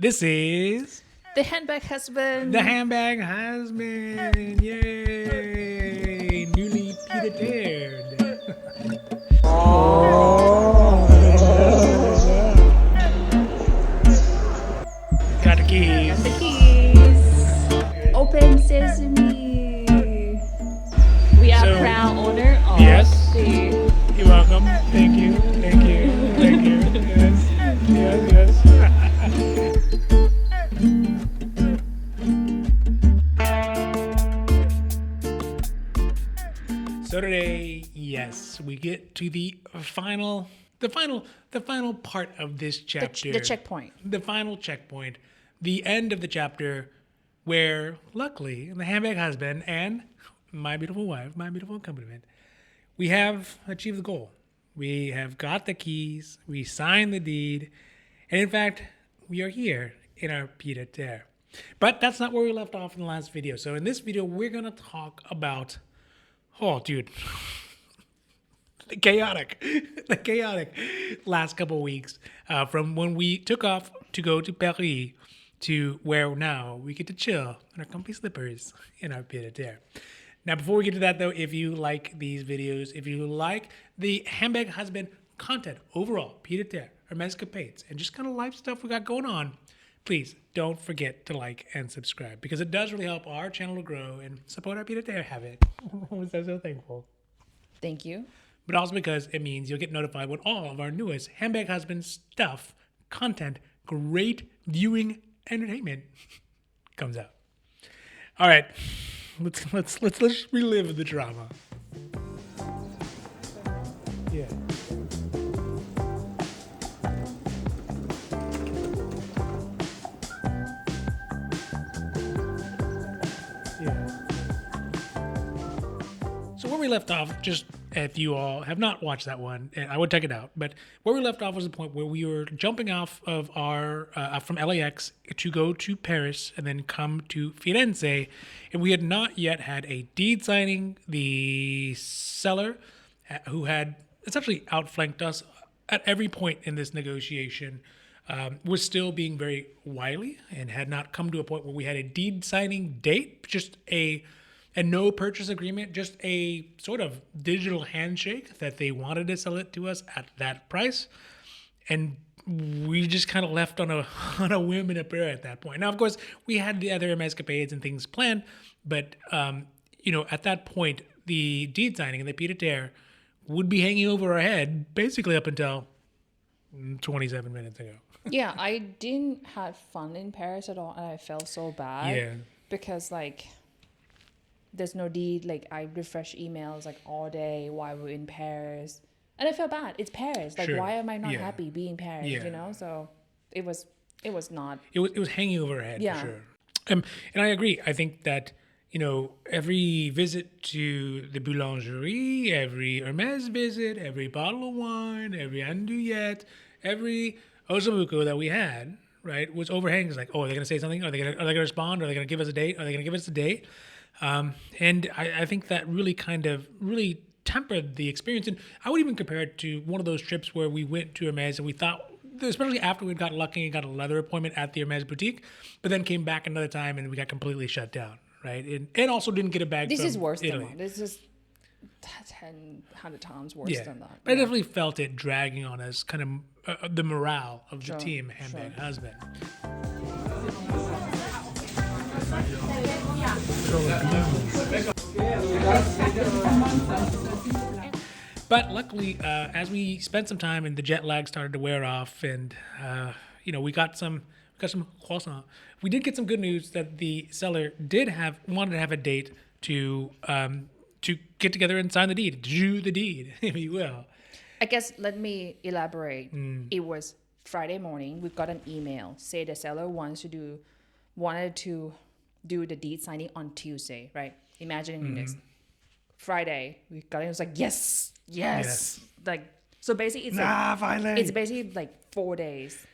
This is The Handbag Husband. the Handbag Husband. Yay! Newly Pied A Terre. Got the keys. Got the keys. Open sesame. We are So, proud owner of yes. the... You're welcome. Thank you. Thank you. Thank you. Yes. Yes. So today, yes, we get to the final part of this chapter. The checkpoint. The final checkpoint. The end of the chapter where, luckily, the handbag husband and my beautiful wife, my beautiful accompaniment, we have achieved the goal. We have got the keys, we signed the deed, and in fact, we are here in our Pied A Terre. But that's not where we left off in the last video. So in this video, we're going to talk about, oh, dude, the chaotic last couple of weeks from when we took off to go to Paris to where now we get to chill in our comfy slippers in our Pied A Terre. Now, before we get to that, though, if you like these videos, if you like the Handbag Husband content overall, Pied A Terre, Hermès capades, and just kind of life stuff we got going on, please don't forget to like and subscribe because it does really help our channel to grow and support our Pied A Terre habit. I'm so thankful. Thank you. But also because it means you'll get notified when all of our newest Handbag Husband stuff, content, great viewing entertainment comes out. All right. Let's relive the drama. Yeah. So where we left off, just if you all have not watched that one, I would check it out. But where we left off was the point where we were jumping off of our from LAX to go to Paris and then come to Firenze, and we had not yet had a deed signing. The seller, who had essentially outflanked us at every point in this negotiation, was still being very wily and had not come to a point where we had a deed signing date, just a no purchase agreement, just a sort of digital handshake that they wanted to sell it to us at that price. And we just kind of left on a whim and a prayer at that point. Now, of course, we had the other escapades and things planned, but at that point, the deed signing and the Pied A Terre would be hanging over our head basically up until 27 minutes ago. Yeah, I didn't have fun in Paris at all, and I felt so bad. Yeah. Because, there's no deed. I refresh emails, all day while we're in Paris. And I felt bad. It's Paris. Sure. Why am I not Yeah. happy being Paris, Yeah. So it was not. It was hanging over our head, Yeah. for sure. And I agree. I think that, every visit to the boulangerie, every Hermes visit, every bottle of wine, every andouillette, every osobuco that we had, right, was overhanging. It's are they going to say something? Are they going to respond? Are they going to give us a date? Are they going to give us a date? And I think that really really tempered the experience. And I would even compare it to one of those trips where we went to Hermes and we thought, especially after we got lucky and got a leather appointment at the Hermes boutique, but then came back another time and we got completely shut down, right? And also didn't get a bag This from is worse Italy. than that. This is 100 times worse Yeah, than that. but I definitely felt it dragging on us, kind of the morale of the team, Handbag Husband. But luckily, as we spent some time and the jet lag started to wear off, and we got some croissant. We did get some good news that the seller wanted to have a date to get together and sign the deed, do the deed, if you will. I guess let me elaborate. It was Friday morning. We got an email say the seller wanted to do the deed signing on Tuesday, right? Imagining this. Friday, we got it. It was yes. So basically, it's finally. it's basically 4 days,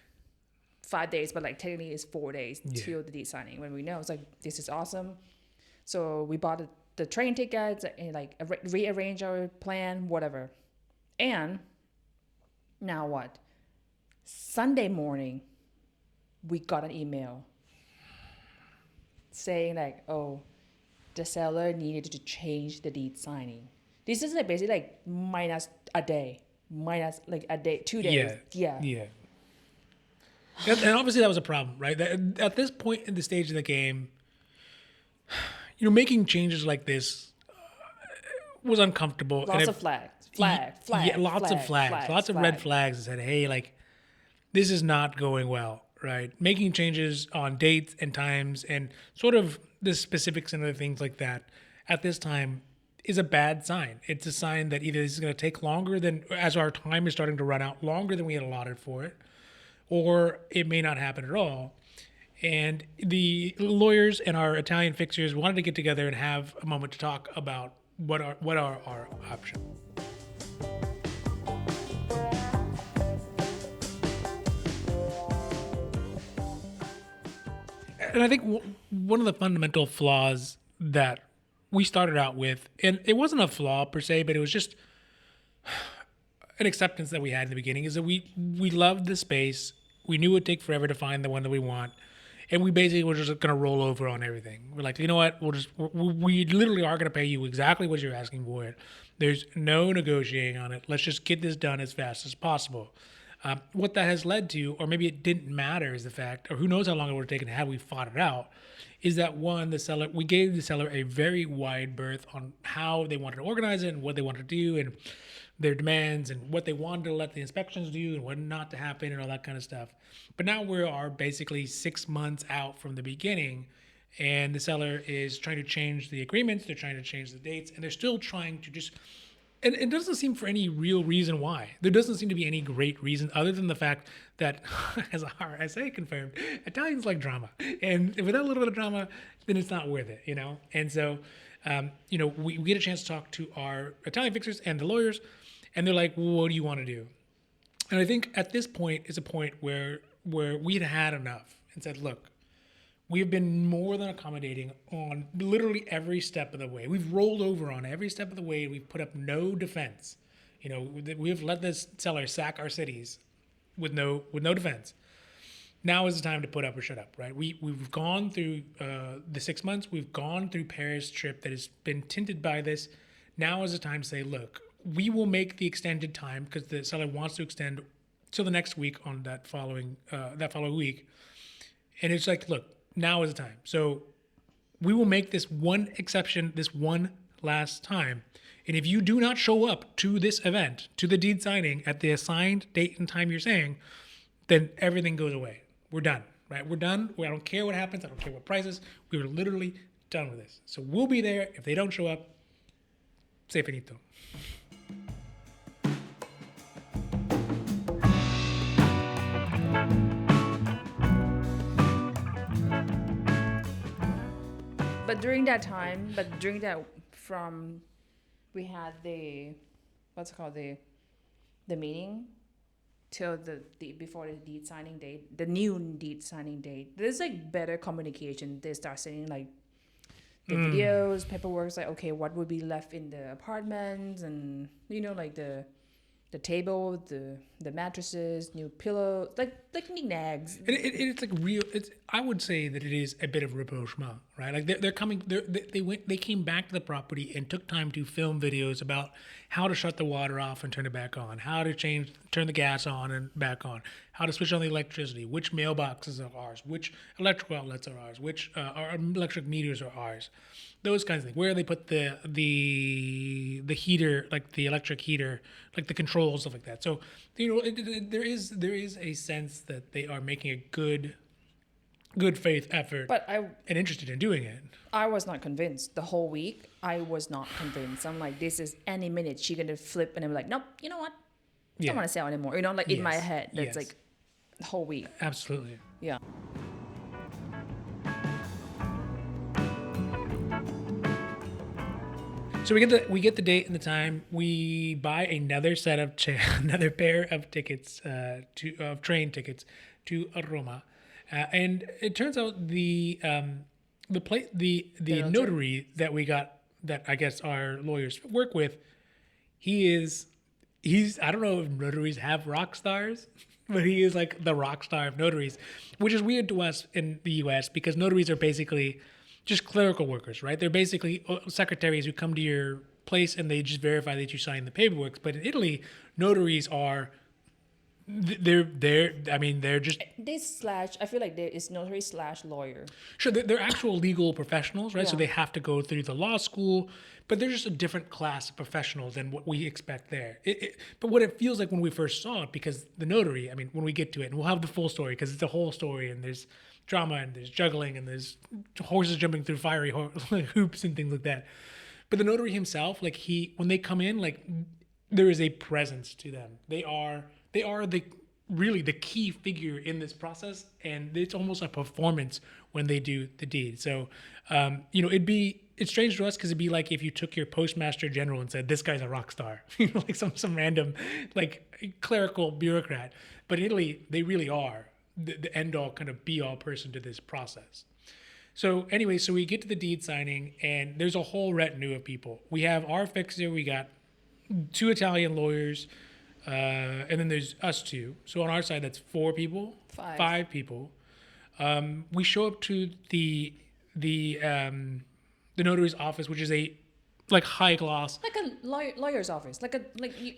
5 days, but technically it's 4 days till the deed signing. When we know it's this is awesome. So we bought the train tickets and rearrange our plan, whatever. And now what? Sunday morning, we got an email saying like, oh, the seller needed to change the deed signing. This is like basically like minus a day, 2 days. Yeah. And obviously that was a problem, right? At this point in the stage of the game, making changes like this was uncomfortable. Lots of flags. Lots of flags. Lots of red flags that said, hey, like, this is not going well, right? Making changes on dates and times and sort of the specifics and other things like that at this time is a bad sign. It's a sign that either this is going to take longer than, as our time is starting to run out, longer than we had allotted for it, or it may not happen at all. And the lawyers and our Italian fixers wanted to get together and have a moment to talk about what are our options. And I think one of the fundamental flaws that we started out with, and it wasn't a flaw per se, but it was just an acceptance that we had in the beginning, is that we loved the space. We knew it would take forever to find the one that we want. And we basically were just going to roll over on everything. We're like, you know what? We literally are going to pay you exactly what you're asking for it. There's no negotiating on it. Let's just get this done as fast as possible. What that has led to, or maybe it didn't matter, is the fact, or who knows how long it would have taken had we fought it out, is that we gave the seller a very wide berth on how they wanted to organize it and what they wanted to do and their demands and what they wanted to let the inspections do and what not to happen and all that kind of stuff. But now we are basically 6 months out from the beginning, and the seller is trying to change the agreements, they're trying to change the dates, and they're still trying to just, and it doesn't seem for any real reason why. There doesn't seem to be any great reason other than the fact that, as our essay confirmed, Italians like drama. And without a little bit of drama, then it's not worth it, And so, we get a chance to talk to our Italian fixers and the lawyers, and they're like, well, what do you want to do? And I think at this point is a point where we'd had enough and said, look, we've been more than accommodating on literally every step of the way. We've rolled over on every step of the way. We've put up no defense. We've let this seller sack our cities with no defense. Now is the time to put up or shut up, right? We've gone through the 6 months. We've gone through Paris trip that has been tinted by this. Now is the time to say, look, we will make the extended time because the seller wants to extend till the next week on that following week. And it's like, look, now is the time. So we will make this one exception, this one last time. And if you do not show up to this event, to the deed signing at the assigned date and time you're saying, then everything goes away. We're done, right? We're done. I don't care what happens. I don't care what prices. We were literally done with this. So we'll be there. If they don't show up, say finito. But during that we had the meeting till the before the deed signing date, the new deed signing date. There's like better communication. They start sending like the videos, paperwork, like, okay, what would be left in the apartments, and like the table, the mattresses, new pillow, like knickknacks. It's like real. I would say that it is a bit of rapprochement, right? Like they're coming. They came back to the property and took time to film videos about how to shut the water off and turn it back on, how to turn the gas on and back on, how to switch on the electricity, which mailboxes are ours, which electrical outlets are ours, which our electric meters are ours. Those kinds of things. Where they put the heater, like the electric heater, like the controls, stuff like that. So there is a sense that they are making a good faith effort, and interested in doing it. I was not convinced the whole week. I was not convinced. I'm like, this is any minute she gonna flip, and I'm like, nope. You know what? I don't want to sell anymore. In my head, that's like the whole week. Absolutely. Yeah. So we get the date and the time. We buy another another pair of tickets train tickets to Roma, and it turns out the notary that we got, that I guess our lawyers work with, he's I don't know if notaries have rock stars, but he is like the rock star of notaries, which is weird to us in the U.S. because notaries are basically just clerical workers, right? They're basically secretaries who come to your place and they just verify that you signed the paperwork. But in Italy, notaries are they're just I feel like there is notary slash lawyer. sure they're actual legal professionals, right? So Yeah. they have to go through the law school, but they're just a different class of professionals than what we expect there. But what it feels like when we first saw it, because the notary, I mean, when we get to it, and we'll have the full story because it's a whole story, and there's drama and there's juggling and there's horses jumping through fiery hoops and things like that. But the notary himself, like when they come in, like there is a presence to them. They are the really the key figure in this process, and it's almost a performance when they do the deed. So, it's strange to us because it'd be like if you took your postmaster general and said, "This guy's a rock star," like some random like clerical bureaucrat. But in Italy, they really are the end all kind of be all person to this process. So anyway, so we get to the deed signing, and there's a whole retinue of people. We have our fixer, we got 2 Italian lawyers, and then there's us 2. So on our side, that's 4 people, 5 people. We show up to the notary's office, which is a like high gloss, Like a lawyer's office.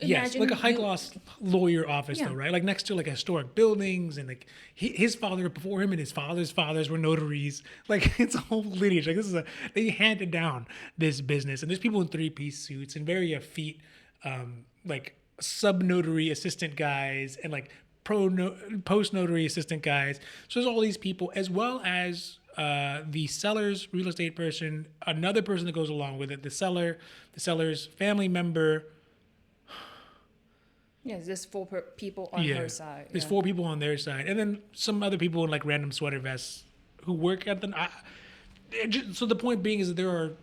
yes, like a high gloss lawyer office, Yeah. though, right? Like next to like historic buildings, and like his father before him and his father's fathers were notaries. Like it's a whole lineage. Like they handed down this business, and there's people in 3-piece suits and very effete, like sub notary assistant guys and like post notary assistant guys. So there's all these people, as well as the seller's real estate person, another person that goes along with it, the seller's family member. Yes, there's 4 people on her side. There's 4 people on their side, and then some other people in like random sweater vests who work at so the point being is that there are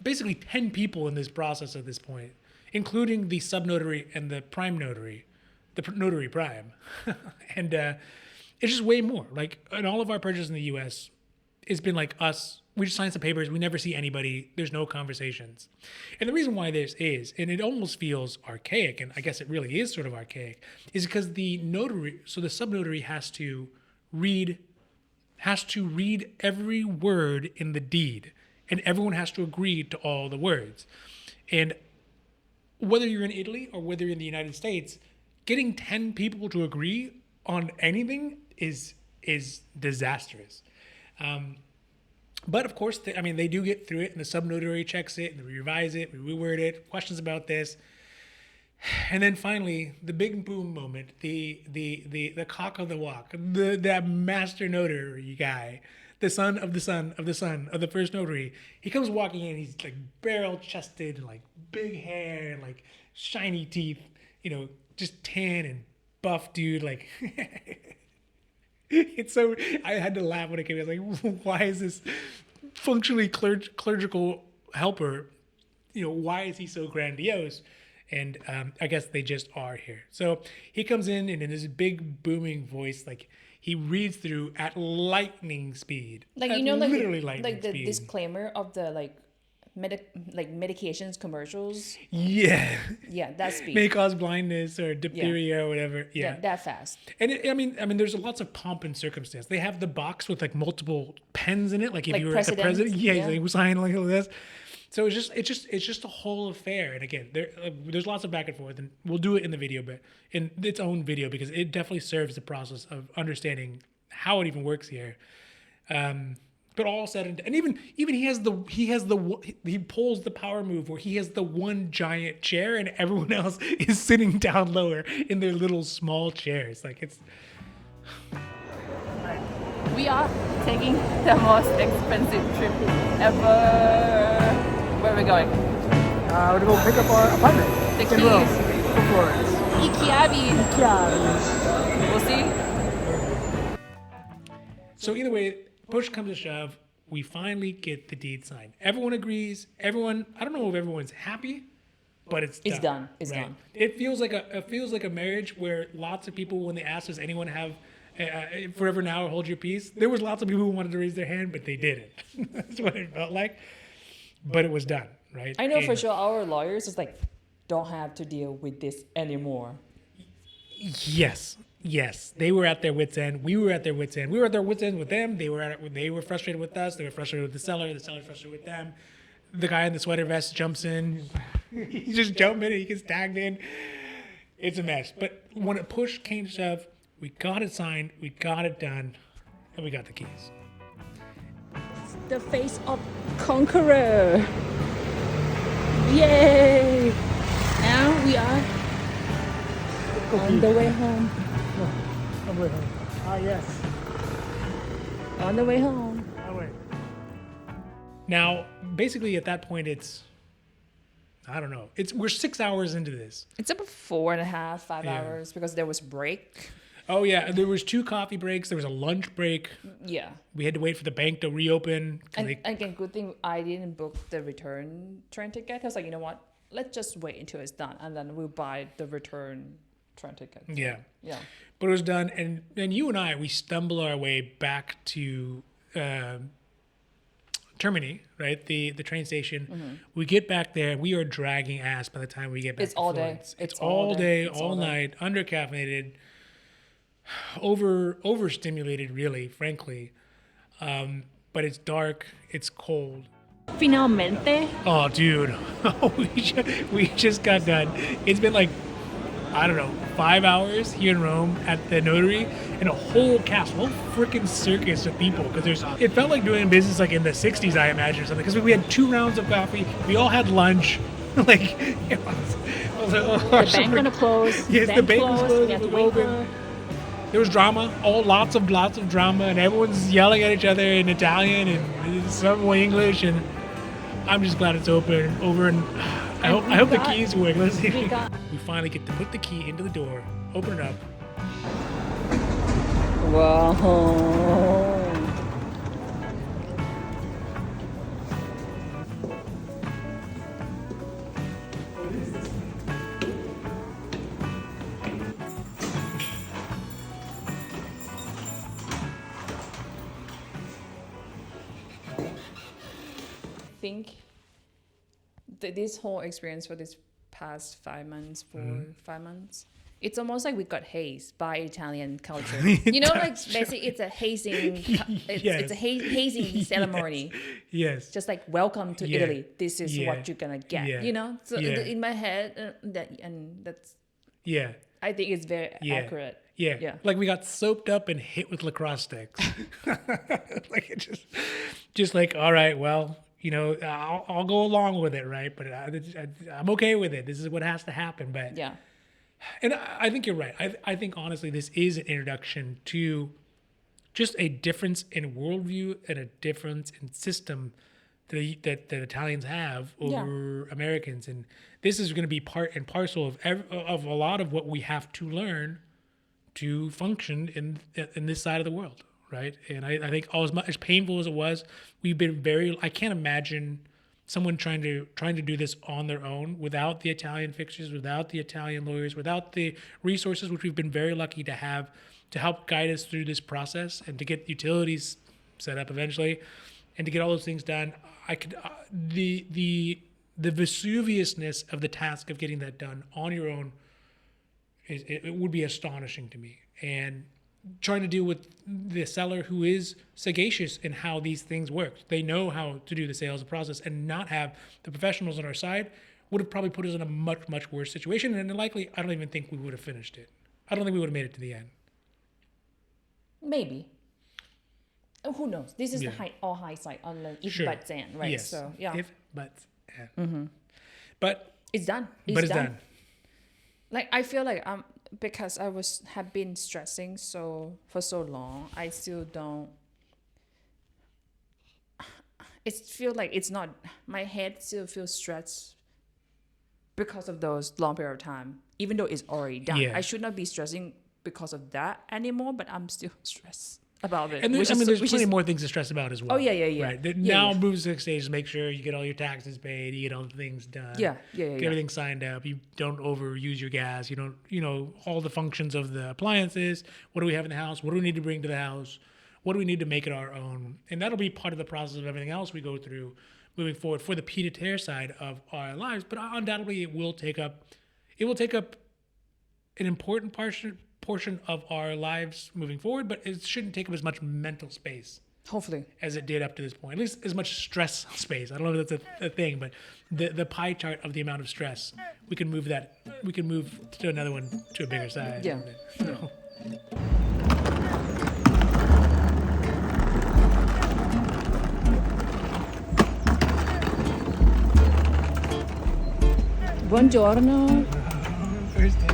basically 10 people in this process at this point, including the sub notary and the prime notary, the notary prime, and it's just way more. Like in all of our purchases in the U.S., it's been like us. We just sign some papers. We never see anybody. There's no conversations. And the reason why this is, and it almost feels archaic, and I guess it really is sort of archaic, is because the notary, so the sub-notary has to read every word in the deed, and everyone has to agree to all the words. And whether you're in Italy or whether you're in the United States, getting 10 people to agree on anything is disastrous. But of course, they do get through it, and the sub-notary checks it, and they revise it, we reword it, questions about this. And then finally, the big boom moment, the cock of the walk, that master notary guy, the son of the son of the son of the first notary, he comes walking in, he's like barrel-chested, and like big hair, and like shiny teeth, just tan and buff dude, like... It's so I had to laugh when it came. I was like, why is this functionally clerical helper? Why is he so grandiose? And I guess they just are here. So he comes in, and in his big booming voice, like he reads through at lightning speed. Like literally lightning like the speed. disclaimer of the medications commercials. Yeah. Yeah, that speed. May cause blindness or diphtheria or whatever. Yeah. That fast. And there's lots of pomp and circumstance. They have the box with like multiple pens in it, like if Like you were the president. yeah. Like, sign like this. So it's just a whole affair. And again, there's lots of back and forth, and we'll do it in the video, but in its own video, because it definitely serves the process of understanding how it even works here. But all said and even he pulls the power move where he has the one giant chair and everyone else is sitting down lower in their little small chairs. Like it's. We are taking the most expensive trip ever. Where are we going? We're to go pick up our apartment. The in keys. Rome, for Florence. Ichiabi. Yeah. We'll see. So either way, push comes to shove, we finally get the deed signed. Everyone agrees. I don't know if everyone's happy, but it's done. It's done. It feels like a marriage where lots of people, when they asked, does anyone have forever now or hold your peace? There was lots of people who wanted to raise their hand, but they didn't. That's what it felt like. But it was done, right? I know for sure our lawyers is like, don't have to deal with this anymore. Yes. Yes, they were at their wits' end. We were at their wits' end. We were at their wits' end with them. They were frustrated with us. They were frustrated with the seller. The seller's frustrated with them. The guy in the sweater vest jumps in. He just jumps in and he gets tagged in. It's a mess. But when it push came to shove, we got it signed, we got it done, and we got the keys. The face of conqueror. Yay! Now we are on the way home. I'm with him. Yes. On the way home. Oh, wait. Now, basically at that point, I don't know. We're 6 hours into this. It's about 4.5, 5 Yeah. hours because there was break. Oh yeah, there was 2 coffee breaks. There was a lunch break. Yeah. We had to wait for the bank to reopen. 'Cause And again, good thing I didn't book the return train ticket. I was like, you know what? Let's just wait until it's done, and then we'll buy the return train ticket. yeah, Yeah. but it was done, and you and I, we stumble our way back to Termini, right? The train station. Mm-hmm. We get back there. We are dragging ass by the time we get back. It's to all day. Florence. It's It's all all day, day. It's all all day. night, undercaffeinated, overstimulated, really, frankly. But it's dark. It's cold. Finalmente. Oh, dude, we just got done. It's been like, I don't know, 5 hours here in Rome at the notary, and a whole cast, a whole freaking circus of people. Because it felt like doing business like in the '60s, I imagine, or something. Because we had 2 rounds of coffee, we all had lunch. Like, it was The bank gonna close. Yes, the bank was closed. We have It to was wait open. for. There was drama, lots of drama, and everyone's yelling at each other in Italian and some English, and I'm just glad it's over, and I hope the keys work. Let's see. We finally get to put the key into the door, open it up. Wow. I think this whole experience for this past 5 months, 5 months, it's almost like we got hazed by Italian culture. You know, like basically it's a hazing, it's a hazing ceremony. Yes. Just like welcome to Yeah. Italy. This is Yeah. what you're gonna get. Yeah. You know, so Yeah. in my head, that's Yeah. I think it's very Yeah. accurate. Yeah. Yeah. Like we got soaped up and hit with lacrosse sticks. Like it just like, all right, well, you know, I'll go along with it, right? But I'm okay with it. This is what has to happen. But Yeah. and I think you're right. I think honestly, this is an introduction to just a difference in worldview and a difference in system that Italians have over Americans, and this is going to be part and parcel of a lot of what we have to learn to function in this side of the world, right? And I think as painful as it was, we've been I can't imagine someone trying to do this on their own without the Italian fixtures, without the Italian lawyers, without the resources which we've been very lucky to have to help guide us through this process and to get utilities set up eventually and to get all those things done. I could the Vesuviousness of the task of getting that done on your own it would be astonishing to me. And trying to deal with the seller who is sagacious in how these things work. They know how to do the sales process, and not have the professionals on our side would have probably put us in a much, much worse situation. And likely, I don't even think we would have finished it. I don't think we would have made it to the end. Maybe. Who knows? This is Yeah. all hindsight on the if Sure. buts and right. Yes. So yeah, If, buts, and. But it's done. it's done. Like I feel like because I have been stressing for so long. I still don't. It feels like it's not. My head still feels stressed because of those long period of time. Even though it's already done, Yeah. I should not be stressing because of that anymore. But I'm still stressed about it. And there's which plenty more things to stress about as well. Oh, yeah. Right. Yeah, Now yeah. moves to the next stage. Make sure you get all your taxes paid. You get all the things done. Yeah. Get everything signed up. You don't overuse your gas. You don't, all the functions of the appliances. What do we have in the house? What do we need to bring to the house? What do we need to make it our own? And that'll be part of the process of everything else we go through moving forward for the Pied A Terre side of our lives. But undoubtedly, it will take up an important portion of our lives moving forward, but it shouldn't take up as much mental space Hopefully. as it did up to this point. At least as much stress space. I don't know if that's a thing, but the pie chart of the amount of stress, we can move to another one to a bigger size. Yeah. So, Buongiorno. first day.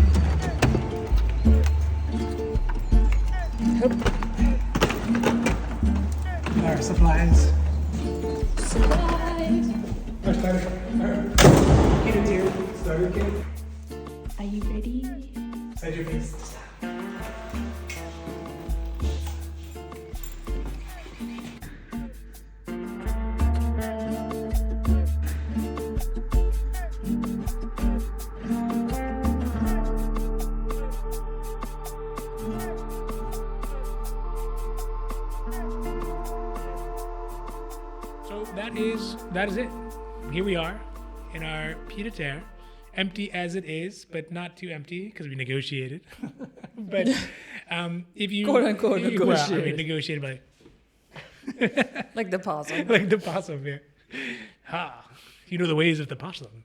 Our supplies. Surprise. Peter Tier. Starter kit. Are you ready? Side your face. So that is it. Here we are in our Pied A Terre, empty as it is, but not too empty because we negotiated. But if you Quote, unquote, negotiated. negotiated by Like the possum. like the possum here. Ha! You know the ways of the possum.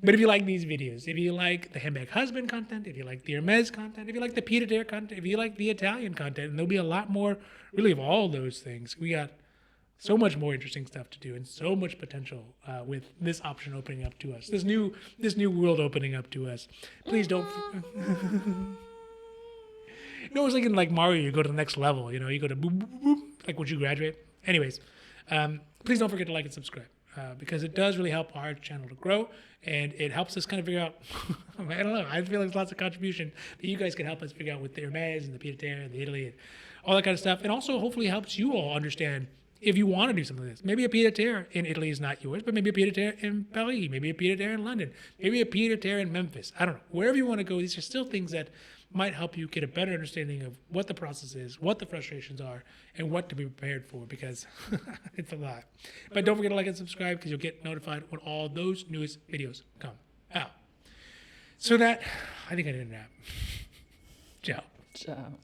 But if you like these videos, if you like the Handbag Husband content, if you like the Hermes content, if you like the Pied A Terre content, if you like the Italian content, and there'll be a lot more really of all those things. We got so much more interesting stuff to do and so much potential with this option opening up to us, this new world opening up to us. Please don't. No, it's like in like Mario, you go to the next level. You know, you go to boop, boop, boop, like once you graduate. Anyways, please don't forget to like and subscribe because it does really help our channel to grow and it helps us kind of figure out. I don't know. I feel like there's lots of contribution that you guys can help us figure out with the Hermes and the Pied A Terre and the Italy and all that kind of stuff. And also hopefully helps you all understand if you want to do something like this. Maybe a Pied A Terre in Italy is not yours, but maybe a Pied A Terre in Paris, maybe a Pied A Terre in London, maybe a Pied A Terre in Memphis. I don't know. Wherever you want to go, these are still things that might help you get a better understanding of what the process is, what the frustrations are, and what to be prepared for because it's a lot. But don't forget to like and subscribe because you'll get notified when all those newest videos come out. So that, I think I did a nap. Ciao. Ciao.